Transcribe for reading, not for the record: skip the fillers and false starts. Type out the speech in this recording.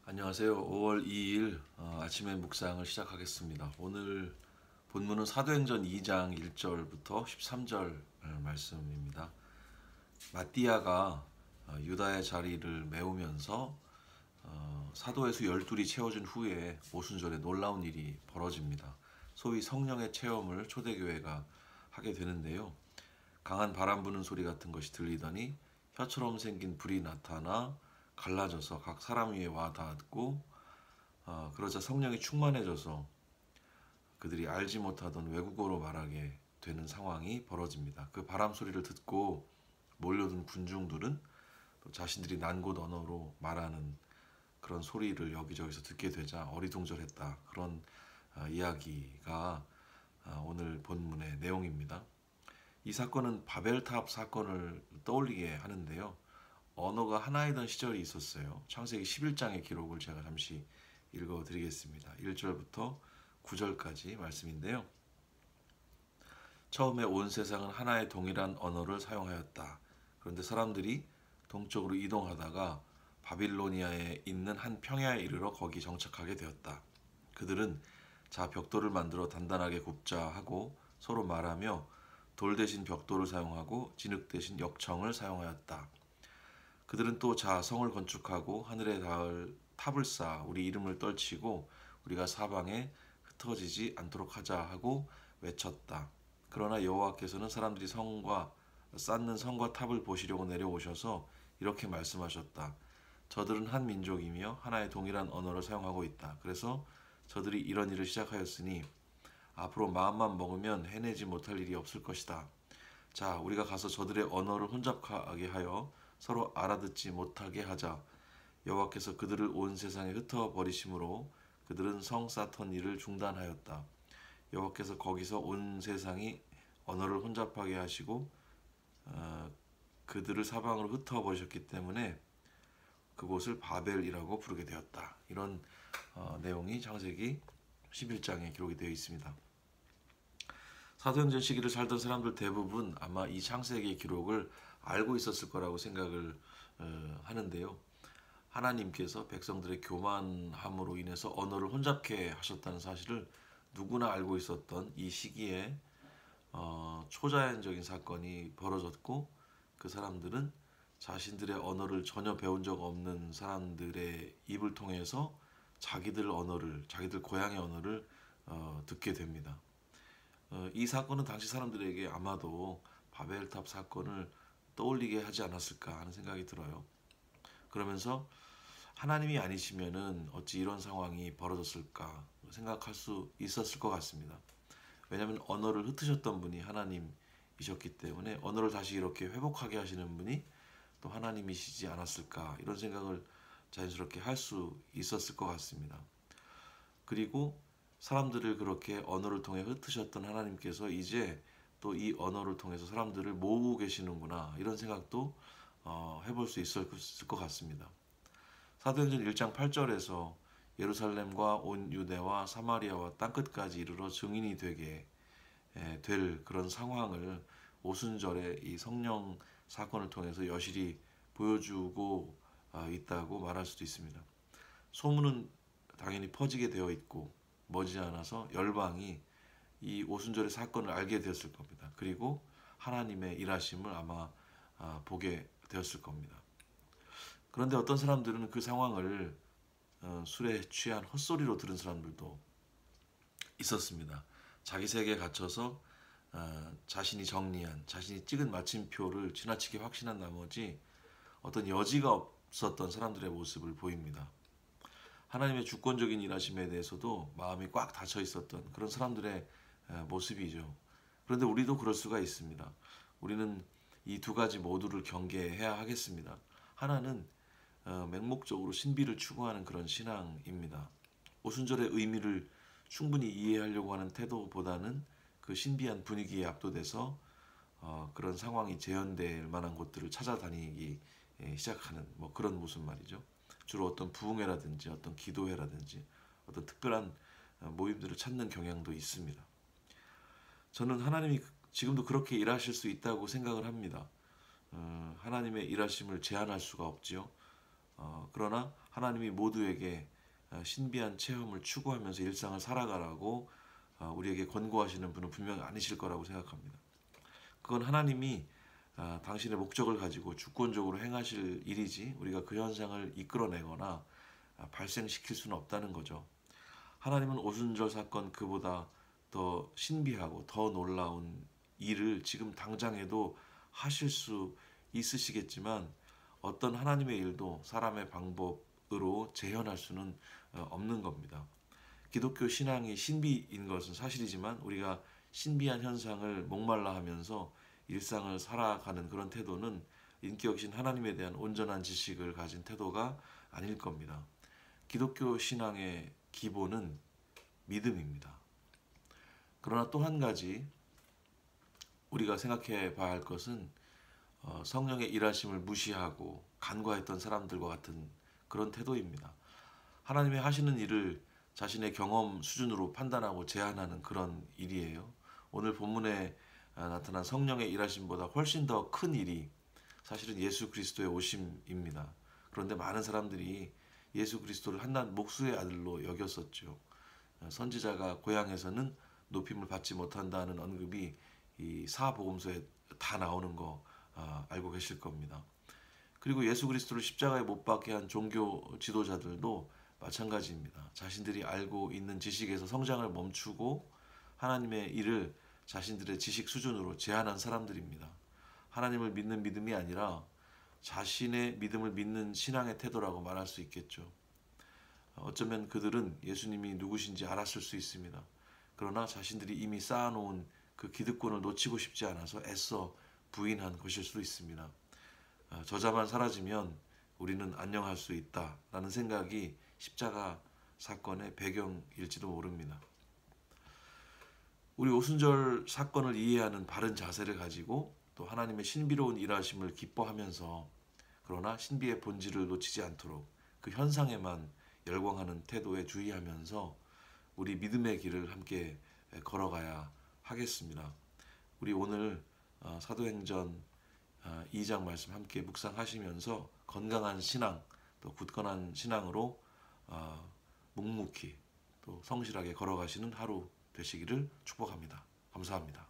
안녕하세요. 5월 2일 아침의 묵상을 시작하겠습니다. 오늘 본문은 사도행전 2장 1절부터 13절 말씀입니다. 마띠아가 유다의 자리를 메우면서 사도의 수 12이 채워진 후에 오순절에 놀라운 일이 벌어집니다. 소위 성령의 체험을 초대교회가 하게 되는데요. 강한 바람 부는 소리 같은 것이 들리더니 혀처럼 생긴 불이 나타나 갈라져서 각 사람 위에 와 닿았고 그러자 성령이 충만해져서 그들이 알지 못하던 외국어로 말하게 되는 상황이 벌어집니다. 그 바람 소리를 듣고 몰려든 군중들은 또 자신들이 난 곳 언어로 말하는 그런 소리를 여기저기서 듣게 되자 어리둥절했다. 그런 이야기가 오늘 본문의 내용입니다. 이 사건은 바벨탑 사건을 떠올리게 하는데요. 언어가 하나이던 시절이 있었어요. 창세기 11장의 기록을 제가 잠시 읽어드리겠습니다. 1절부터 9절까지 말씀인데요. 처음에 온 세상은 하나의 동일한 언어를 사용하였다. 그런데 사람들이 동쪽으로 이동하다가 바빌로니아에 있는 한 평야에 이르러 거기 정착하게 되었다. 그들은 자 벽돌을 만들어 단단하게 굽자 하고 서로 말하며 돌 대신 벽돌을 사용하고 진흙 대신 역청을 사용하였다. 그들은 또 자 성을 건축하고 하늘에 닿을 탑을 쌓아 우리 이름을 떨치고 우리가 사방에 흩어지지 않도록 하자 하고 외쳤다. 그러나 여호와께서는 사람들이 쌓는 성과 탑을 보시려고 내려오셔서 이렇게 말씀하셨다. 저들은 한 민족이며 하나의 동일한 언어를 사용하고 있다. 그래서 저들이 이런 일을 시작하였으니 앞으로 마음만 먹으면 해내지 못할 일이 없을 것이다. 자, 우리가 가서 저들의 언어를 혼잡하게 하여 서로 알아듣지 못하게 하자. 여호와께서 그들을 온 세상에 흩어버리심으로 그들은 성 쌓던 일을 중단하였다. 여호와께서 거기서 온 세상이 언어를 혼잡하게 하시고 그들을 사방으로 흩어버리셨기 때문에 그곳을 바벨이라고 부르게 되었다. 이런 내용이 창세기 11장에 기록이 되어 있습니다. 사도행전 시기를 살던 사람들 대부분 아마 이 창세기의 기록을 알고 있었을 거라고 생각을 하는데요. 하나님께서 백성들의 교만함으로 인해서 언어를 혼잡케 하셨다는 사실을 누구나 알고 있었던 이 시기에 초자연적인 사건이 벌어졌고 그 사람들은 자신들의 언어를 전혀 배운 적 없는 사람들의 입을 통해서 자기들 고향의 언어를 듣게 됩니다. 이 사건은 당시 사람들에게 아마도 바벨탑 사건을 떠올리게 하지 않았을까 하는 생각이 들어요. 그러면서 하나님이 아니시면은 어찌 이런 상황이 벌어졌을까 생각할 수 있었을 것 같습니다. 왜냐하면 언어를 흩으셨던 분이 하나님이셨기 때문에 언어를 다시 이렇게 회복하게 하시는 분이 또 하나님이시지 않았을까 이런 생각을 자연스럽게 할 수 있었을 것 같습니다. 그리고 사람들을 그렇게 언어를 통해 흩으셨던 하나님께서 이제 또 이 언어를 통해서 사람들을 모으고 계시는구나 이런 생각도 해볼 수 있을 것 같습니다. 사도행전 1장 8절에서 예루살렘과 온 유대와 사마리아와 땅끝까지 이르러 증인이 되게 될 그런 상황을 오순절에 이 성령 사건을 통해서 여실히 보여주고 있다고 말할 수도 있습니다. 소문은 당연히 퍼지게 되어 있고 머지않아서 열방이 이 오순절의 사건을 알게 되었을 겁니다. 그리고 하나님의 일하심을 아마 보게 되었을 겁니다. 그런데 어떤 사람들은 그 상황을 술에 취한 헛소리로 들은 사람들도 있었습니다. 자기 세계에 갇혀서 자신이 정리한, 자신이 찍은 마침표를 지나치게 확신한 나머지 어떤 여지가 없었던 사람들의 모습을 보입니다. 하나님의 주권적인 일하심에 대해서도 마음이 꽉 닫혀 있었던 그런 사람들의 모습이죠. 그런데 우리도 그럴 수가 있습니다. 우리는 이 두 가지 모두를 경계해야 하겠습니다. 하나는 맹목적으로 신비를 추구하는 그런 신앙입니다. 오순절의 의미를 충분히 이해하려고 하는 태도보다는 그 신비한 분위기에 압도돼서 그런 상황이 재현될 만한 곳들을 찾아다니기 시작하는 그런 모습 말이죠. 주로 어떤 부흥회라든지 어떤 기도회라든지 어떤 특별한 모임들을 찾는 경향도 있습니다. 저는 하나님이 지금도 그렇게 일하실 수 있다고 생각을 합니다. 하나님의 일하심을 제한할 수가 없지요. 그러나 하나님이 모두에게 신비한 체험을 추구하면서 일상을 살아가라고 우리에게 권고하시는 분은 분명히 아니실 거라고 생각합니다. 그건 하나님이 당신의 목적을 가지고 주권적으로 행하실 일이지 우리가 그 현상을 이끌어내거나 발생시킬 수는 없다는 거죠. 하나님은 오순절 사건 그보다 더 신비하고 더 놀라운 일을 지금 당장에도 하실 수 있으시겠지만 어떤 하나님의 일도 사람의 방법으로 재현할 수는 없는 겁니다. 기독교 신앙이 신비인 것은 사실이지만 우리가 신비한 현상을 목말라 하면서 일상을 살아가는 그런 태도는 인격이신 하나님에 대한 온전한 지식을 가진 태도가 아닐 겁니다. 기독교 신앙의 기본은 믿음입니다. 그러나 또 한 가지 우리가 생각해 봐야 할 것은 성령의 일하심을 무시하고 간과했던 사람들과 같은 그런 태도입니다. 하나님의 하시는 일을 자신의 경험 수준으로 판단하고 제한하는 그런 일이에요. 오늘 본문에 나타난 성령의 일하심보다 훨씬 더 큰 일이 사실은 예수 그리스도의 오심입니다. 그런데 많은 사람들이 예수 그리스도를 한낱 목수의 아들로 여겼었죠. 선지자가 고향에서는 높임을 받지 못한다는 언급이 이 사복음서에 다 나오는 거 알고 계실 겁니다. 그리고 예수 그리스도를 십자가에 못 박게 한 종교 지도자들도 마찬가지입니다. 자신들이 알고 있는 지식에서 성장을 멈추고 하나님의 일을 자신들의 지식 수준으로 제한한 사람들입니다. 하나님을 믿는 믿음이 아니라 자신의 믿음을 믿는 신앙의 태도라고 말할 수 있겠죠. 어쩌면 그들은 예수님이 누구신지 알았을 수 있습니다. 그러나 자신들이 이미 쌓아놓은 그 기득권을 놓치고 싶지 않아서 애써 부인한 것일 수도 있습니다. 저자만 사라지면 우리는 안녕할 수 있다라는 생각이 십자가 사건의 배경일지도 모릅니다. 우리 오순절 사건을 이해하는 바른 자세를 가지고 또 하나님의 신비로운 일하심을 기뻐하면서 그러나 신비의 본질을 놓치지 않도록 그 현상에만 열광하는 태도에 주의하면서 우리 믿음의 길을 함께 걸어가야 하겠습니다. 우리 오늘 사도행전 2장 말씀 함께 묵상하시면서 건강한 신앙 또 굳건한 신앙으로 묵묵히 또 성실하게 걸어가시는 하루 되시기를 축복합니다. 감사합니다.